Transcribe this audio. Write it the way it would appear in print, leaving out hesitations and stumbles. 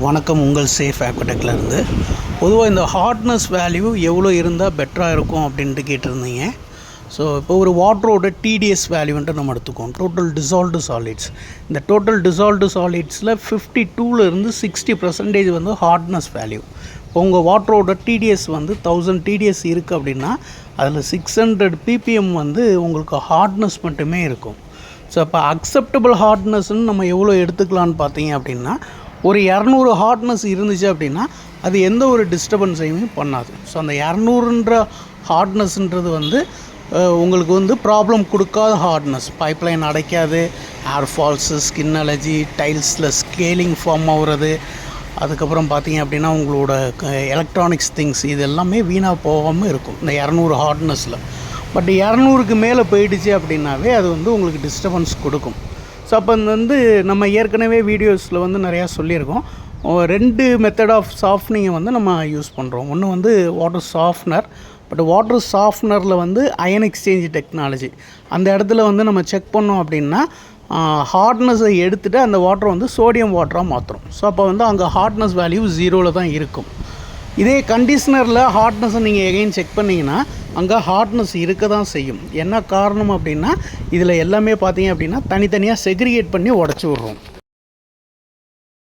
வணக்கம். உங்கள் சேஃப் ஆக்வடெக்லேருந்து. பொதுவாக இந்த ஹார்ட்னஸ் வேல்யூ எவ்வளோ இருந்தால் பெட்டராக இருக்கும் அப்படின்ட்டு கேட்டிருந்தீங்க. ஸோ இப்போ ஒரு வாட்டரோட டிடிஎஸ் வேல்யூன்ட்டு நம்ம எடுத்துக்கோம். Total dissolved solids. இந்த டோட்டல் டிசால்வ்டு சாலிட்ஸில் 52லேருந்து 60% வந்து ஹார்ட்னஸ் வேல்யூ. இப்போ உங்கள் வாட்டரோட டிடிஎஸ் வந்து 1000 டிடிஎஸ் இருக்குது அப்படின்னா அதில் 600 ppm வந்து உங்களுக்கு ஹார்ட்னஸ் மட்டுமே இருக்கும். ஸோ அப்போ அக்செப்டபிள் ஹார்ட்னஸ்ன்னு நம்ம எவ்வளோ எடுத்துக்கலான்னு பார்த்தீங்க அப்படின்னா, ஒரு 200 ஹார்ட்னஸ் இருந்துச்சு அப்படின்னா அது எந்த ஒரு டிஸ்டர்பன்ஸையுமே பண்ணாது. ஸோ அந்த 200ன்ற ஹார்ட்னஸ்ன்றது வந்து உங்களுக்கு வந்து ப்ராப்ளம் கொடுக்காத ஹார்ட்னஸ். பைப்லைன் அடைக்காது, ஏர் ஃபால்ஸு, ஸ்கின் அலர்ஜி, டைல்ஸில் ஸ்கேலிங் ஃபார்ம் ஆகுறது, அதுக்கப்புறம் பார்த்தீங்க அப்படின்னா உங்களோட எலக்ட்ரானிக்ஸ் திங்ஸ் இது எல்லாமே வீணாக போகாமல் இருக்கும் இந்த 200 ஹார்ட்னஸில். பட் 200க்கு மேலே போயிடுச்சு அப்படின்னாவே அது வந்து உங்களுக்கு டிஸ்டர்பன்ஸ் கொடுக்கும். ஸோ அப்போ வந்து நம்ம ஏற்கனவே வீடியோஸில் வந்து நிறையா சொல்லியிருக்கோம். 2 மெத்தட் ஆஃப் சாஃப்ட்னிங்கை வந்து நம்ம யூஸ் பண்ணுறோம். ஒன்று வந்து வாட்டர் சாஃப்ட்னர். பட் வாட்டர் சாஃப்ட்னரில் வந்து அயன் எக்ஸ்சேஞ்ச் டெக்னாலஜி அந்த இடத்துல வந்து நம்ம செக் பண்ணோம் அப்படின்னா ஹார்ட்னஸை எடுத்துகிட்டு அந்த வாட்டரை வந்து சோடியம் வாட்டராக மாற்றுறோம். ஸோ அப்போ வந்து அங்கே ஹார்ட்னஸ் வேல்யூ 0ல் தான் இருக்கும். இதே கண்டிஷ்னரில் ஹார்ட்னஸை நீங்கள் எகைன் செக் பண்ணிங்கன்னா அங்கே ஹார்ட்னஸ் இருக்க தான் செய்யும். என்ன காரணம் அப்படின்னா இதில் எல்லாமே பார்த்தீங்க அப்படின்னா தனித்தனியாக செக்ரிகேட் பண்ணி உடச்சி விட்றோம்.